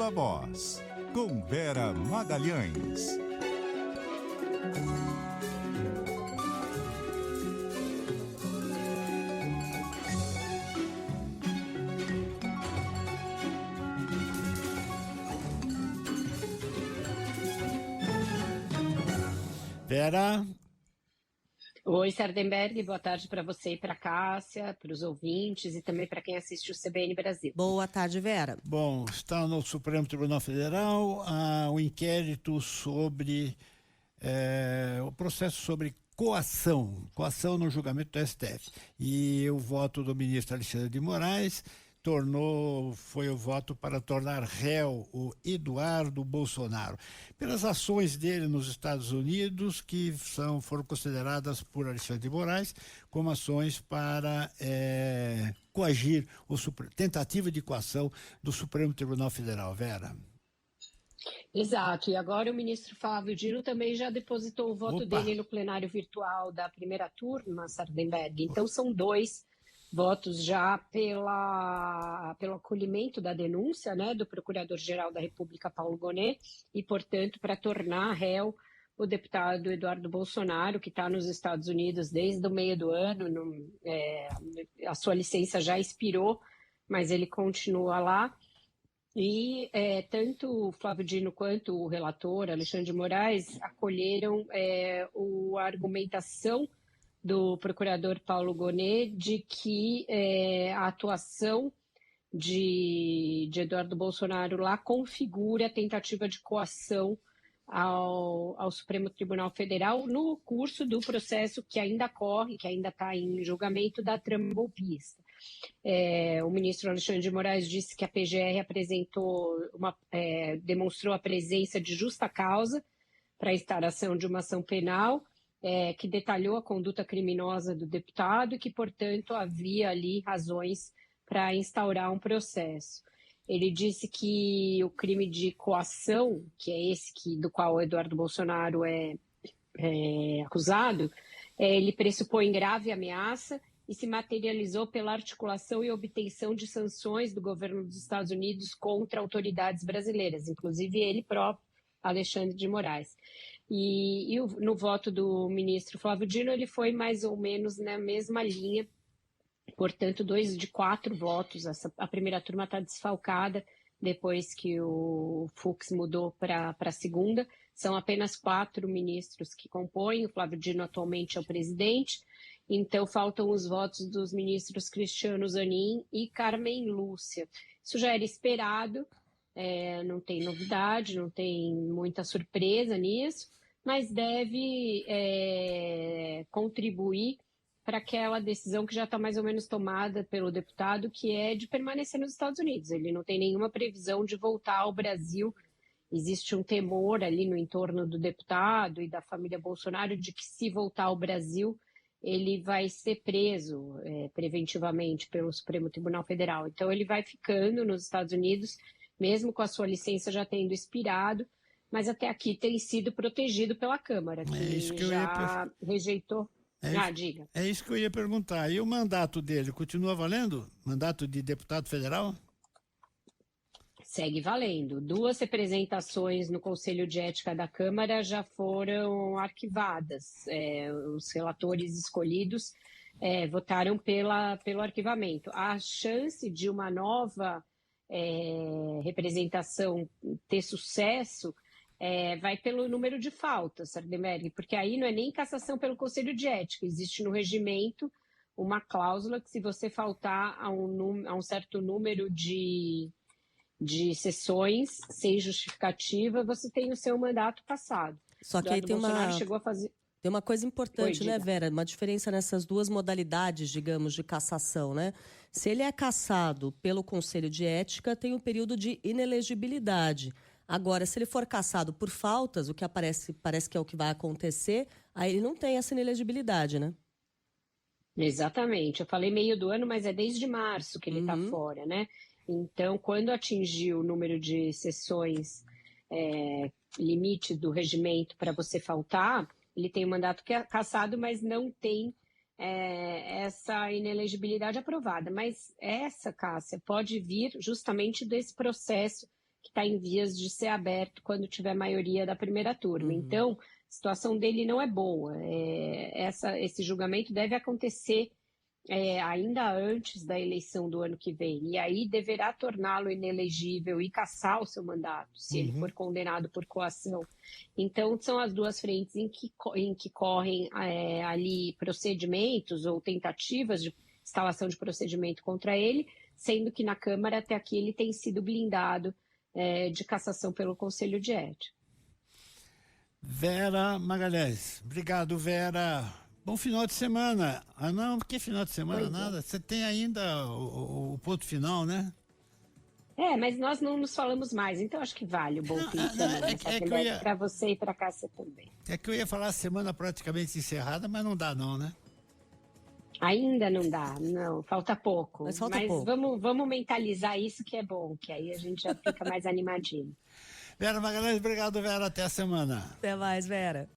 Viva Voz, com Vera Magalhães. Vera. Oi, Sardenberg, boa tarde para você e para a Cássia, para os ouvintes e também para quem assiste o CBN Brasil. Boa tarde, Vera. Bom, está no Supremo Tribunal Federal o inquérito sobre o processo sobre coação no julgamento do STF. E o voto do ministro Alexandre de Moraes foi o voto para tornar réu o Eduardo Bolsonaro, pelas ações dele nos Estados Unidos, que foram consideradas por Alexandre de Moraes como ações para coagir, tentativa de coação do Supremo Tribunal Federal. Vera. Exato, e agora o ministro Flávio Dino também já depositou o voto dele no plenário virtual da primeira turma, Sardenberg. Então são 2 votos já pelo acolhimento da denúncia, né, do Procurador-Geral da República, Paulo Gonet, e, portanto, para tornar réu o deputado Eduardo Bolsonaro, que está nos Estados Unidos desde o meio do ano. A sua licença já expirou, mas ele continua lá. E tanto o Flávio Dino quanto o relator, Alexandre de Moraes, acolheram a argumentação do procurador Paulo Gonet de que a atuação de Eduardo Bolsonaro lá configura a tentativa de coação ao Supremo Tribunal Federal no curso do processo que ainda corre, que ainda está em julgamento, da trama golpista. O ministro Alexandre de Moraes disse que a PGR demonstrou a presença de justa causa para a instauração de uma ação penal, que detalhou a conduta criminosa do deputado e que, portanto, havia ali razões para instaurar um processo. Ele disse que o crime de coação, que é esse do qual o Eduardo Bolsonaro é acusado, ele pressupõe grave ameaça e se materializou pela articulação e obtenção de sanções do governo dos Estados Unidos contra autoridades brasileiras, inclusive ele próprio, Alexandre de Moraes. E no voto do ministro Flávio Dino, ele foi mais ou menos na mesma linha, portanto, 2 de 4 votos. A primeira turma está desfalcada depois que o Fux mudou para a segunda. São apenas 4 ministros que compõem, o Flávio Dino atualmente é o presidente, então faltam os votos dos ministros Cristiano Zanin e Carmen Lúcia. Isso já era esperado. Não tem novidade, não tem muita surpresa nisso, mas deve contribuir para aquela decisão que já está mais ou menos tomada pelo deputado, que é de permanecer nos Estados Unidos. Ele não tem nenhuma previsão de voltar ao Brasil. Existe um temor ali no entorno do deputado e da família Bolsonaro de que, se voltar ao Brasil, ele vai ser preso preventivamente pelo Supremo Tribunal Federal. Então ele vai ficando nos Estados Unidos, mesmo com a sua licença já tendo expirado, mas até aqui tem sido protegido pela Câmara, que rejeitou. Diga. É isso que eu ia perguntar. E o mandato dele continua valendo? Mandato de deputado federal? Segue valendo. 2 representações no Conselho de Ética da Câmara já foram arquivadas. Os relatores escolhidos votaram pelo arquivamento. A chance de uma nova representação ter sucesso vai pelo número de faltas, Sardenberg, porque aí não é nem cassação pelo Conselho de Ética. Existe no regimento uma cláusula que, se você faltar a um certo número de sessões sem justificativa, você tem o seu mandato cassado. Só que aí tem uma coisa importante, né, Vera? Uma diferença nessas 2 modalidades, digamos, de cassação, né? Se ele é cassado pelo Conselho de Ética, tem um período de inelegibilidade. Agora, se ele for cassado por faltas, o que parece que é o que vai acontecer, aí ele não tem essa inelegibilidade, né? Exatamente. Eu falei meio do ano, mas é desde março que ele está fora, né? Então, quando atingir o número de sessões limite do regimento para você faltar, ele tem o mandato cassado, mas não tem essa inelegibilidade aprovada. Mas essa, Cássia, pode vir justamente desse processo que está em vias de ser aberto quando tiver maioria da primeira turma. Então, a situação dele não é boa. Esse julgamento deve acontecer ainda antes da eleição do ano que vem, e aí deverá torná-lo inelegível e cassar o seu mandato, se ele for condenado por coação. Então, são as duas frentes em que correm ali procedimentos ou tentativas de instalação de procedimento contra ele, sendo que na Câmara, até aqui, ele tem sido blindado de cassação pelo Conselho de Ética. Vera Magalhães. Obrigado, Vera. Bom final de semana. Ah, não, que final de semana? Nada. Você tem ainda o ponto final, né? Mas nós não nos falamos mais, então acho que vale o bom fim de semana. Para você e para Cássia também. É que eu ia falar a semana praticamente encerrada, mas não dá não, né? Ainda não dá, não, falta pouco. Mas pouco. Vamos mentalizar isso que é bom, que aí a gente já fica mais animadinho. Vera Magalhães, obrigado, Vera. Até a semana. Até mais, Vera.